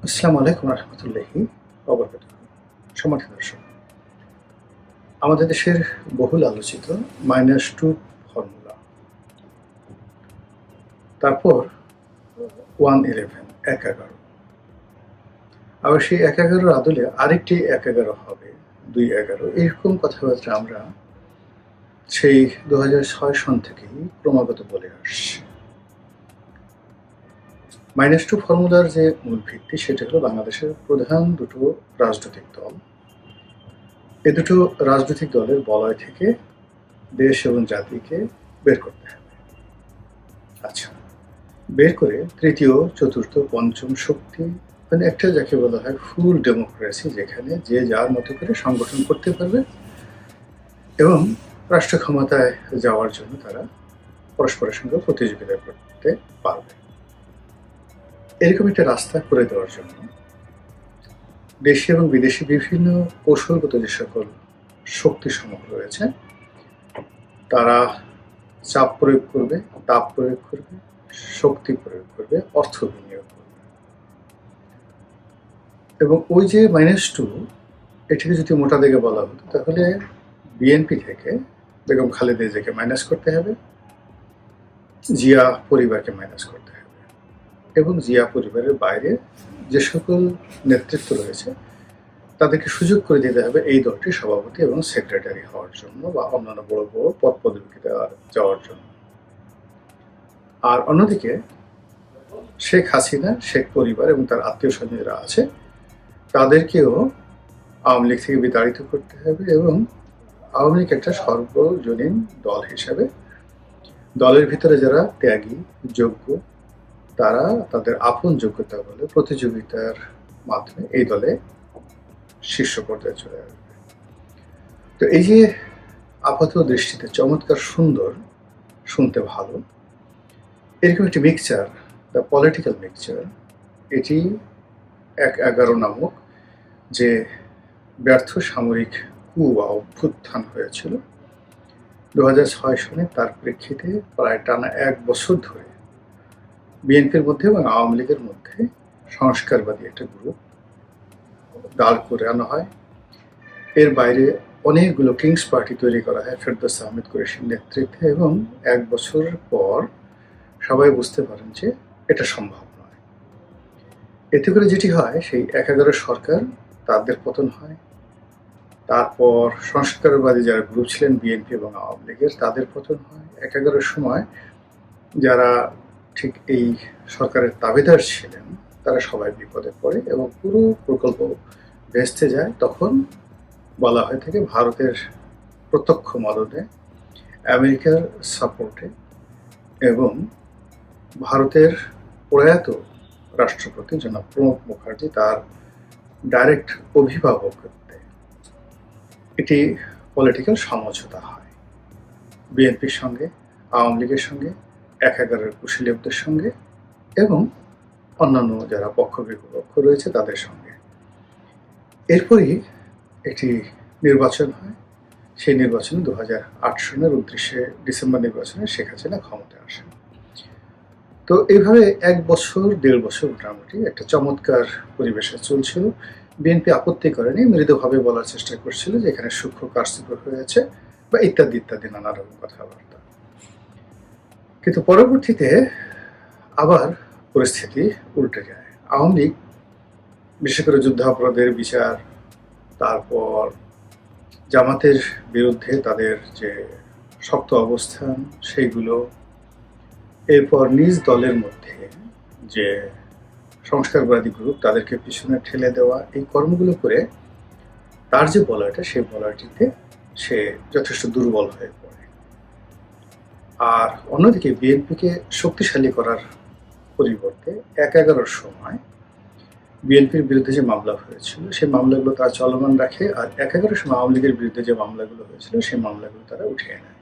আসসালামু আলাইকুম রহমতুল্লাহি ওয়াবারাকাতুহু। সম্মানিত দর্শক, আমাদের দেশের বহুল আলোচিত -2 ফর্মুলা, তারপর 111 111, আবার সেই 111 আদলে আরেকটি 111 হবে 211, এরকম কথাবার্তা আমরা সেই 2006 সন থেকেই ক্রমাগত বলে আসছি। -2 ফর্মুলার যে মূল ভিত্তি সেটা হলো বাংলাদেশের প্রধান দুটো রাজনৈতিক দল। এ দুটো রাজনৈতিক দলের বলয় থেকে দেশ এবং জাতিকে বের করতে হবে। আচ্ছা, বের করে তৃতীয়, চতুর্থ, পঞ্চম শক্তি, মানে একটা যাকে বলা হয় ফুল ডেমোক্রেসি, যেখানে যে যার মতো করে সংগঠন করতে পারবে এবং রাষ্ট্র ক্ষমতায় যাওয়ার জন্য তারা পরস্পরের সঙ্গে প্রতিযোগিতা করতে পারবে, এরকম একটা রাস্তা করে দেওয়ার জন্য দেশি এবং বিদেশি বিভিন্ন কৌশলগত যে সকল শক্তিসমূহ রয়েছে তারা চাপ প্রয়োগ করবে, তাপ প্রয়োগ করবে, শক্তি প্রয়োগ করবে, অর্থ বিনিয়োগ করবে। এবং ওই যে -2, এটিকে যদি মোটা দিকে বলা হতো তাহলে বিএনপি থেকে বেগম খালেদা জিয়াকে মাইনাস করতে হবে, জিয়া পরিবারকে মাইনাস করতে হবে এবং জিয়া পরিবারের বাইরে যে সকল নেতৃত্ব রয়েছে তাদেরকে সুযোগ করে দিতে হবে এই দলটির সভাপতি এবং সেক্রেটারি হওয়ার জন্য বা অন্যান্য বড় বড় পদ পদবিতে যাওয়ার জন্য। আর অন্যদিকে শেখ হাসিনা, শেখ পরিবার এবং তার আত্মীয় স্বজন যারা আছে তাদেরকেও আওয়ামী লীগ থেকে বিতাড়িত করতে হবে এবং আওয়ামী লীগ একটা সর্বজনীন দল হিসাবে দলের ভিতরে যারা ত্যাগী, যোগ্য, তারা তাদের আপন যোগ্যতা বলে প্রতিযোগিতার মাধ্যমে এই দলে শীর্ষ পর্যায়ে চলে আসবে। তো এই যে আপাত দৃষ্টিতে চমৎকার সুন্দর, শুনতে ভালো, এরকম একটি মিক্সচার, দ্য পলিটিক্যাল মিক্সচার, এটি 111 নামক যে ব্যর্থ সামরিক কু বা অভ্যুত্থান হয়েছিল 2006 সনে, তার প্রেক্ষিতে প্রায় টানা 1 বছর ধরে বিএনপির মধ্যে এবং আওয়ামী লীগের মধ্যে সংস্কারবাদী একটা গ্রুপ দাঁড় করে আনা হয়। এর বাইরে অনেকগুলো কিংস পার্টি তৈরি করা হয় ফেরদৌস আহমেদ কুরেশির নেতৃত্বে এবং 1 বছর পর সবাই বুঝতে পারেন যে এটা সম্ভব নয়। এতে করে যেটি হয়, সেই 111 সরকার তাদের পতন হয়, তারপর সংস্কারবাদী যারা গ্রুপ ছিলেন বিএনপি এবং আওয়ামী লীগের তাদের পতন হয়। 111 সময় যারা ঠিক এই সরকারের দাবিদার ছিলেন তারা সবাই বিপদে পড়ে এবং পুরো প্রকল্প ভেস্তে যায়। তখন বলা হয়ে থাকে ভারতের প্রত্যক্ষ মদদে, আমেরিকার সাপোর্টে এবং ভারতের প্রয়াত রাষ্ট্রপতি জনাব প্রণব মুখার্জি তার ডাইরেক্ট অভিভাবকত্বে এটি পলিটিক্যাল সমঝোতা হয় বিএনপির সঙ্গে, আওয়ামী লীগের সঙ্গে, 111 কুশলীদের সঙ্গে এবং অন্যান্য যারা পক্ষ বিপক্ষ রয়েছে তাদের সঙ্গে। এরপরই একটি নির্বাচন হয়। সেই নির্বাচনে 2008 সনের 29শে ডিসেম্বর নির্বাচনে শেখ হাসিনা ক্ষমতায় আসেন। তো এইভাবে 1 বছর 1.5 বছর মোটামুটি একটা চমৎকার পরিবেশে চলছিল। বিএনপি আপত্তি করেনি, মৃদুভাবে বলার চেষ্টা করছিল যে এখানে সূক্ষ্ম কারচুপি হয়েছে বা ইত্যাদি ইত্যাদি নানা রকম কথাবার্তা। কিন্তু পরবর্তীতে আবার পরিস্থিতি উল্টে যায়। আওয়ামী লীগ বিশেষ করে যুদ্ধাপরাধের বিচার, তারপর জামাতের বিরুদ্ধে তাদের যে শক্ত অবস্থান সেইগুলো, এরপর নিজ দলের মধ্যে যে সংস্কারবাদী গ্রুপ তাদেরকে পিছনে ঠেলে দেওয়া, এই কর্মগুলো করে তার যে বলয়টা সেই বলয়টিতে সে যথেষ্ট দুর্বল হয়ে পড়ে। আর অন্যদিকে বিএনপিকে শক্তিশালী করার পরিবর্তে 111 সময় বিএনপির বিরুদ্ধে যে মামলা হয়েছিল সেই মামলাগুলো তারা চলমান রাখে, আর 111 সময় আওয়ামী লীগের বিরুদ্ধে যে মামলাগুলো হয়েছিল সেই মামলাগুলো তারা উঠিয়ে নেয়।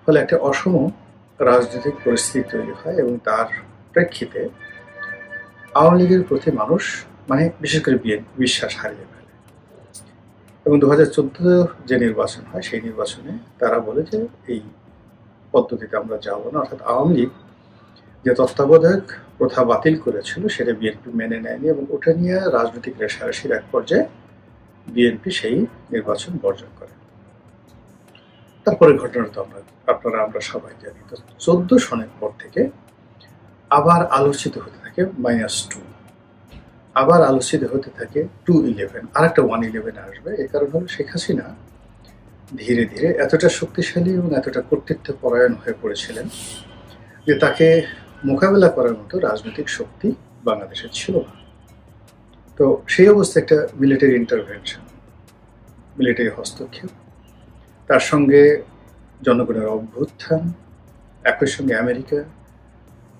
ফলে একটা অসম রাজনৈতিক পরিস্থিতি তৈরি হয় এবং তার প্রেক্ষিতে আওয়ামী লীগের প্রতি মানুষ, মানে বিশেষ করে বিএনপি, বিশ্বাস হারিয়ে ফেলে এবং 2014 যে নির্বাচন হয় সেই নির্বাচনে তারা বলে যে এই পদ্ধতিতে আমরা যাব না, অর্থাৎ আওয়ামী লীগ যে তত্ত্বাবধায়ক প্রথা বাতিল করেছিল সেটা বিএনপি মেনে নেয়নি এবং ওটা নিয়ে রাজনৈতিক রেষারেষির এক পর্যায়ে বিএনপি সেই নির্বাচন বর্জন করে। তারপরে ঘটনা তো আমরা সবাই জানি। তো 14 সনের পর থেকে আবার আলোচিত হতে থাকে -2, আবার আলোচিত হতে থাকে 211, আর একটা 111 আসবে। এই কারণ হলো শেখ হাসিনা ধীরে ধীরে এতটা শক্তিশালী এবং এতটা কর্তৃত্ব পরায়ণ হয়ে পড়েছিলেন যে তাকে মোকাবেলা করার মতো রাজনৈতিক শক্তি বাংলাদেশে ছিল না। তো সেই অবস্থায় একটা মিলিটারি ইন্টারভেনশন, মিলিটারি হস্তক্ষেপ, তার সঙ্গে জনগণের অভ্যুত্থান, একই সঙ্গে আমেরিকা,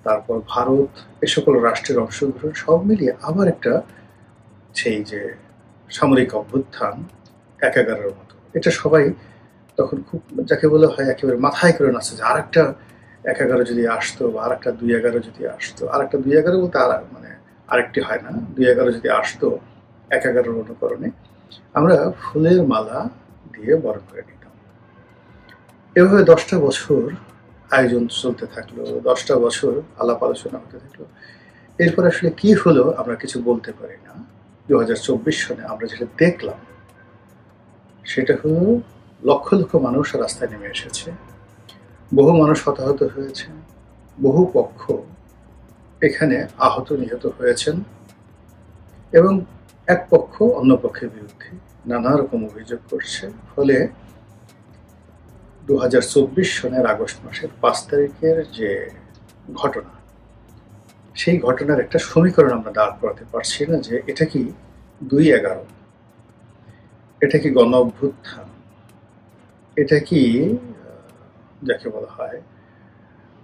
তারপর ভারত, এ সকল রাষ্ট্রের অংশগ্রহণ সব মিলিয়ে আবার একটা সেই যে সামরিক অভ্যুত্থান 11-এর মতো, এটা সবাই তখন খুব যাকে বলা হয় একেবারে মাথায় করে নাচছে যে আর একটা 11 যদি আসতো বা আর একটা 2-11 যদি আসতো, আর একটা 2-11 বলতে আর মানে আরেকটি হয় না, 2-11 যদি আসতো 11-এর অনুকরণে, আমরা ফুলের মালা দিয়ে বরণ করে নিতাম। এভাবে 10টা বছর আয়োজন চলতে থাকলো, 10টা বছর আলাপ আলোচনা হতে থাকলো। এরপর আসলে কি হলো আমরা কিছু বলতে পারি না। 2024 সনে আমরা যেটা দেখলাম সেটা হলো লক্ষ লক্ষ মানুষ রাস্তায় নেমে এসেছে, বহু মানুষ হতাহত হয়েছে, বহু পক্ষ এখানে আহত নিহত হয়েছেন এবং এক পক্ষ অন্য পক্ষের বিরুদ্ধে নানা রকম অভিযোগ করছে। ফলে 2024 সনের আগস্ট মাসের 5 তারিখের যে ঘটনা, সেই ঘটনার একটা সমীকরণ আমরা দাঁড় করাতে পারছি না যে এটা কি 2-11, এটা কি গণ অভ্যুত্থান, এটা কি যাকে বলা হয়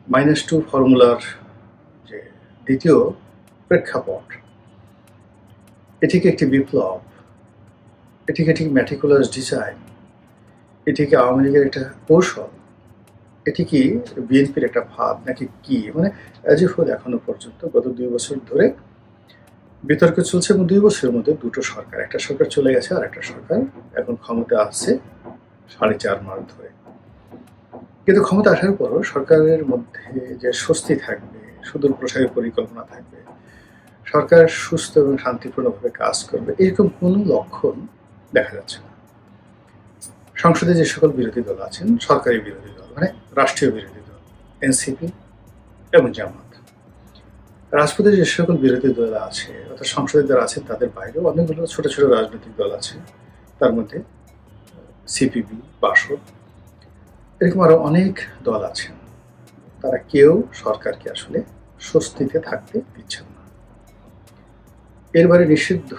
-2 ফর্মুলার যে দ্বিতীয় প্রেক্ষাপট, এটিকে একটি বিপ্লব, এটিকে একটি ম্যাটিকুলাস ডিজাইন, এটিকে আওয়ামী লীগের একটা কৌশল, এটি কি বিএনপির একটা ভাব নাকি কি? মানে অ্যাজ ইফ এখনো পর্যন্ত গত 2 বছর ধরে বিতর্ক চলছে এবং 2 বছরের মধ্যে দুটো সরকার, একটা সরকার চলে গেছে আর একটা সরকার এখন ক্ষমতা আসছে 4.5 মাস ধরে। কিন্তু ক্ষমতা আসার পরও সরকারের মধ্যে যে স্বস্তি থাকবে, সুদূর প্রসারী পরিকল্পনা থাকবে, সরকার সুস্থ এবং শান্তিপূর্ণভাবে কাজ করবে, এরকম কোনো লক্ষণ দেখা যাচ্ছে না। সংসদে যে সকল বিরোধী দল আছেন, সরকারি বিরোধী দল মানে রাষ্ট্রীয় বিরোধী দল, এনসিপি এবং জামাত, রাজপথে যে সকল বিরোধী দল আছে অর্থাৎ সংসদে যারা আছেন তাদের বাইরেও অনেকগুলো ছোট ছোট রাজনৈতিক দল আছে, তার মধ্যে সিপিবি, বাসদ, এরকম আরো অনেক দল আছেন। তারা কেউ সরকারকে আসলে স্বস্তিতে থাকতে দিচ্ছেন না। এরবারে নিষিদ্ধ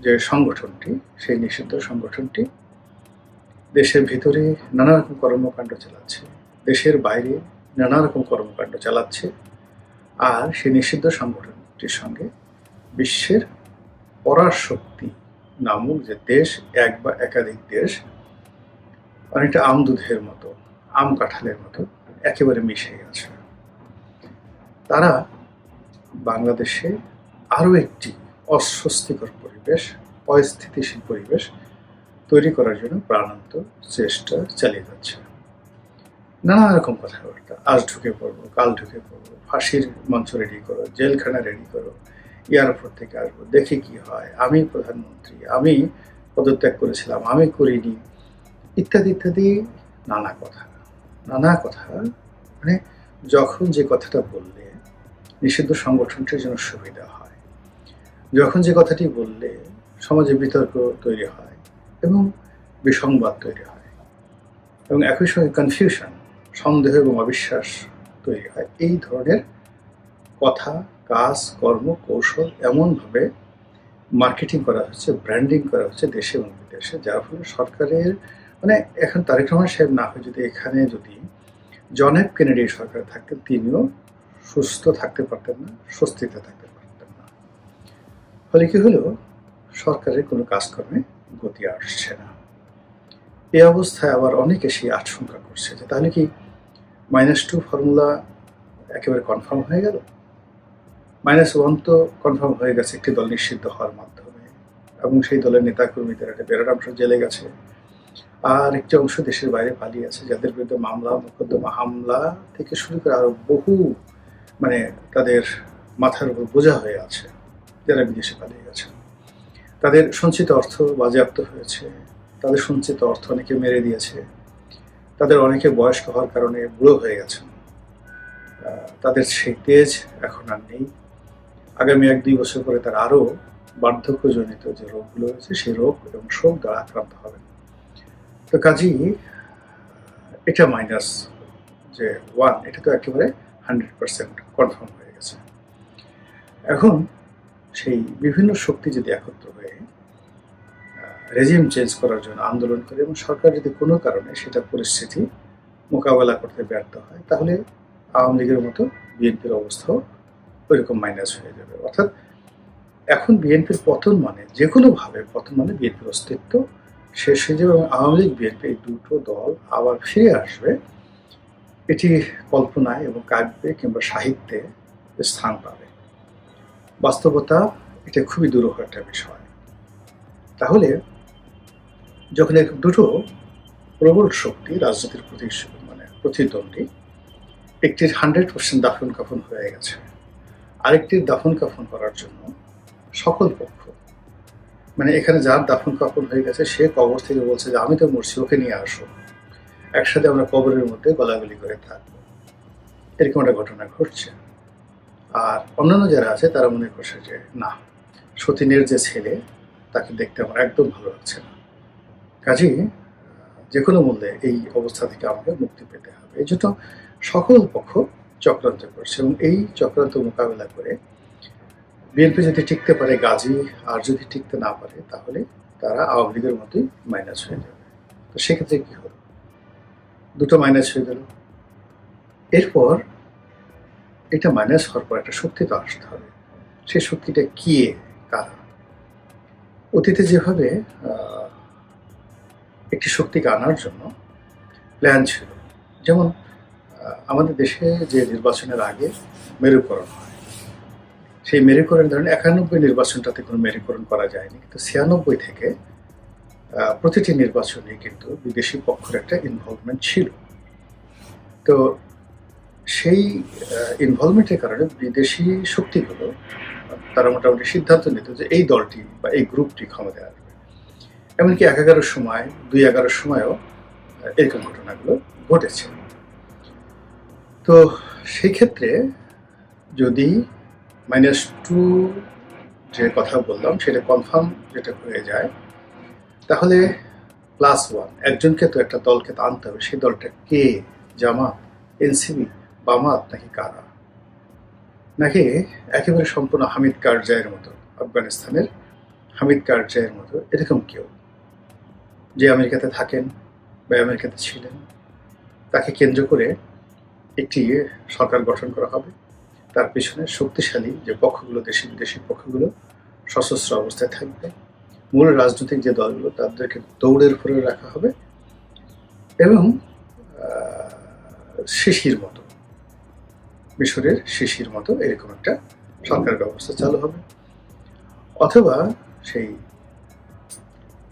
যে সংগঠনটি, সেই নিষিদ্ধ সংগঠনটি দেশের ভিতরে নানা রকম কর্মকাণ্ড চালাচ্ছে, দেশের বাইরে নানা রকম কর্মকাণ্ড চালাচ্ছে, আর সেই নিষিদ্ধ সংগঠনটির সঙ্গে বিশ্বের পরাশক্তি নামক যে দেশ, এক বা একাধিক দেশ, অনেকটা আম দুধের মতো, আম কাঁঠালের মতো একেবারে মিশে গেছে। তারা বাংলাদেশে আরও একটি অস্বস্তিকর পরিবেশ, অস্থিতিশীল পরিবেশ তৈরি করার জন্য প্রাণান্ত চেষ্টা চালিয়ে যাচ্ছে। নানা রকম কথাবার্তা, আজ ঢুকে পড়বো, কাল ঢুকে পড়বো, ফাঁসির মঞ্চ রেডি করো, জেলখানা রেডি করো, এয়ারপোর্ট থেকে আসবো, দেখি কি হয়, আমি প্রধানমন্ত্রী, আমি পদত্যাগ করেছিলাম, আমি করিনি, ইত্যাদি ইত্যাদি নানা কথা। মানে যখন যে কথাটা বললে নিষিদ্ধ সংগঠনটির জন্য সুবিধা হয়, যখন যে কথাটি বললে সমাজে বিতর্ক তৈরি হয় এবং বিসংবাদ তৈরি হয় এবং একই সঙ্গে কনফিউশন, সন্দেহ এবং অবিশ্বাস তৈরি হয়, এই ধরনের কথা, কাজ, কর্ম, কৌশল এমনভাবে মার্কেটিং করা হচ্ছে, ব্র্যান্ডিং করা হচ্ছে দেশে এবং বিদেশে, যার ফলে সরকারের মানে এখন তারেক রহমান সাহেব না হয়ে যদি এখানে যদি জন এফ কেনেডি সরকার থাকতেন, তিনিও সুস্থ থাকতে পারতেন না, স্বস্তিতে থাকতে পারতেন না। ফলে কি হলো, সরকারের কোনো কাজকর্মে গতি আসছে না। এই অবস্থায় আবার অনেকে সেই আশঙ্কা করছে যে তাহলে কি -2 ফর্মুলা একেবারে কনফার্ম হয়ে গেল? -1 তো কনফার্ম হয়ে গেছে একটি দল নিষিদ্ধ হওয়ার মাধ্যমে এবং সেই দলের নেতাকর্মীদের একটা বিরাট অংশ জেলে গেছে, আর একটি অংশ দেশের বাইরে পালিয়ে আছে, যাদের বিরুদ্ধে মামলা, মোকদ্দমা, হামলা থেকে শুরু করে আরো বহু মানে তাদের মাথার উপর বোঝা হয়ে আছে, যারা বিদেশে পালিয়ে গেছে। তাদের সঞ্চিত অর্থ বাজেয়াপ্ত হয়েছে, তাদের সঞ্চিত অর্থ অনেকে মেরে দিয়েছে, তাদের অনেকে বয়স্ক হওয়ার কারণে বুড়ো হয়ে গেছেন, তাদের সেই তেজ এখন আর নেই। আগামী 1-2 বছর পরে তারা আরও বার্ধক্যজনিত যে রোগগুলো রয়েছে সেই রোগ এবং শোক দ্বারা আক্রান্ত হবেন। তো কাজেই এটা মাইনাস যে 1, এটা তো একেবারে 100% কনফার্ম হয়ে গেছে। এখন সেই বিভিন্ন শক্তি যদি একত্র হয়ে রেজিম চেঞ্জ করার জন্য আন্দোলন করে এবং সরকার যদি কোনো কারণে সেটা পরিস্থিতি মোকাবেলা করতে ব্যর্থ হয়, তাহলে আওয়ামী লীগের মতো বিএনপির অবস্থাও ওইরকম মাইনাস হয়ে যাবে। অর্থাৎ এখন বিএনপির পতন মানে যে কোনোভাবে পতন মানে বিএনপির অস্তিত্ব শেষ হয়ে যাবে এবং আওয়ামী লীগ বিএনপি এই দুটো দল আবার ফিরে আসবে, এটি কল্পনায় এবং কাব্যে কিংবা সাহিত্যে স্থান পাবে। বাস্তবতা এটা খুবই দুরূহ একটা বিষয়। তাহলে যখন দুটো প্রবল শক্তি রাজনীতির প্রতি প্রতিদ্বন্দ্বী, একটির 100% দাফন কাফন হয়ে গেছে, আরেকটির দাফন কাফন করার জন্য সকল পক্ষ, মানে এখানে যার দাফন কাফন হয়ে গেছে সে কবর থেকে বলছে যে আমি তো মরছি, ওকে নিয়ে আসো, একসাথে আমরা কবরের মধ্যে গলাগলি করে থাকবো, এরকম একটা ঘটনা ঘটছে। আর অন্যান্য যারা আছে তারা মনে করছে যে না, সতীনের যে ছেলে তাকে দেখতে আমার একদম ভালো লাগছে না, কাজেই যে কোনো মূল্যে এই অবস্থা থেকে আমাকে মুক্তি পেতে হবে। এই জন্য সকল পক্ষ চক্রান্ত করছে এবং এই চক্রান্ত মোকাবেলা করে বিএনপি যদি টিকতে পারে গাজী, আর যদি টিকতে না পারে তাহলে তারা আওয়ামী লীগের মতোই মাইনাস হয়ে যাবে। তো সেক্ষেত্রে কি হলো, দুটো মাইনাস হয়ে গেল। এরপর এটা মাইনাস হওয়ার পর একটা শক্তি তো আসতে হবে। সেই শক্তিটা কি, কারা? অতীতে যেভাবে একটি শক্তিকে আনার জন্য প্ল্যান ছিল, যেমন আমাদের দেশে যে নির্বাচনের আগে মেরুকরণ হয়, সেই মেরুকরণ ধরেন 91 নির্বাচনটাতে কোনো মেরুকরণ করা যায়নি, কিন্তু 96 থেকে প্রতিটি নির্বাচনে কিন্তু বিদেশি পক্ষের একটা ইনভলভমেন্ট ছিল। তো সেই ইনভলভমেন্টের কারণে বিদেশি শক্তিগুলো তারা মোটামুটি সিদ্ধান্ত নিত যে এই দলটি বা এই গ্রুপটি ক্ষমতায় আসবে। এমনকি 11 সময় 2011 সময়ও এরকম ঘটনাগুলো ঘটেছে। তো সেই ক্ষেত্রে যদি -2 যে কথা বললাম সেটা কনফার্ম যেটা হয়ে যায়, তাহলে +1 একজনকে তো একটা দলকে তো আনতে হবে। সেই দলটা কে? জামাত, এনসিপি, বামাত নাকি কারা? নাকি একেবারে সম্পূর্ণ হামিদ কারজাইয়ের মতো, আফগানিস্তানের হামিদ কারজাইয়ের মতো এরকম কেউ যে আমেরিকাতে থাকেন বা আমেরিকাতে ছিলেন, তাকে কেন্দ্র করে একটি সরকার গঠন করা হবে। তার পেছনে শক্তিশালী যে পক্ষগুলো, দেশি বিদেশি পক্ষগুলো সশস্ত্র অবস্থায় থাকবে। মূল রাজনৈতিক যে দলগুলো তাদেরকে দৌড়ের উপরে রাখা হবে এবং শিশির মতো, মিশরের শিশির মতো এরকম একটা সরকার ব্যবস্থা চালু হবে। অথবা সেই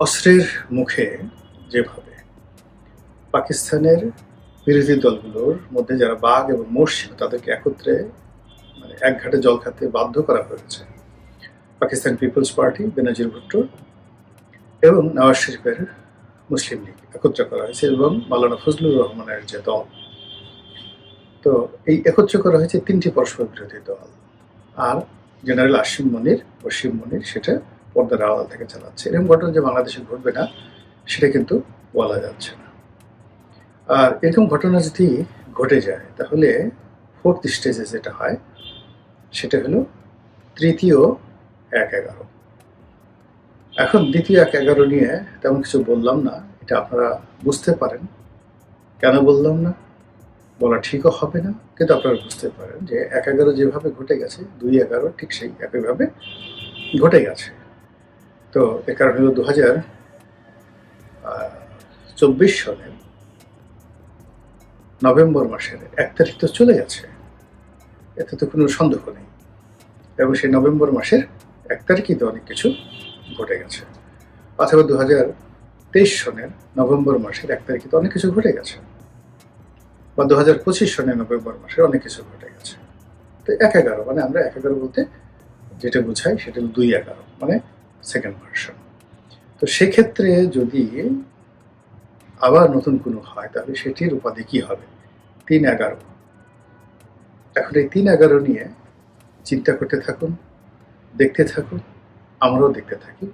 অস্ত্রের মুখে যেভাবে পাকিস্তানের বিরোধী দলগুলোর মধ্যে যারা বাঘ এবং মোষ ছিল তাদেরকে একত্রে মানে এক ঘাটে জল খাতে বাধ্য করা হয়েছে, পাকিস্তান পিপলস পার্টি, বেনজির ভুট্টো এবং নওয়াজ শরীফের মুসলিম লীগ একত্র করা হয়েছে এবং মাওলানা ফজলুর রহমানের যে দল, তো এই একত্র করা হয়েছে 3টি পরস্পর বিরোধী দল। আর জেনারেল আসিম মনির সেটা পর্দার আড়াল থেকে চালাচ্ছে। এরকম ঘটনা যে বাংলাদেশে ঘটবে না সেটা কিন্তু বলা যাচ্ছে না। আর এরকম ঘটনা যদি ঘটে যায় তাহলে 4th স্টেজে যেটা হয় সেটা হলো তৃতীয় 1-11। এখন দ্বিতীয় 1-11 নিয়ে তেমন কিছু বললাম না, এটা আপনারা বুঝতে পারেন। কেন বললাম না বলা ঠিকও হবে না, কিন্তু আপনারা বুঝতে পারেন যে 1-11 যেভাবে ঘটে গেছে 2-11 ঠিক সেই একইভাবে ঘটে গেছে। তো এর কারণ হলো 2024 সনের নভেম্বর মাসের 1 তারিখ তো চলে গেছে, এতে তো কোনো সন্দেহ নেই। এবং সেই নভেম্বর মাসের 1 তারিখই তো অনেক কিছু ঘটে গেছে। অথবা 2023 সনের নভেম্বর মাসের 1 তারিখে তো অনেক কিছু ঘটে গেছে, বা 2025 সনের নভেম্বর মাসের অনেক কিছু ঘটে গেছে। তো 1/11 মানে আমরা 1/11 বলতে যেটা বোঝাই সেটা হলো 2/11 মানে সেকেন্ড ভার্সন। তো সেক্ষেত্রে যদি আবার নতুন কোনো হয় তাহলে সেটির উপাধি কি হবে? 3/11। এখন এই 3/11 নিয়ে চিন্তা করতে থাকুন, দেখতে থাকুন, আমরাও দেখতে থাকি।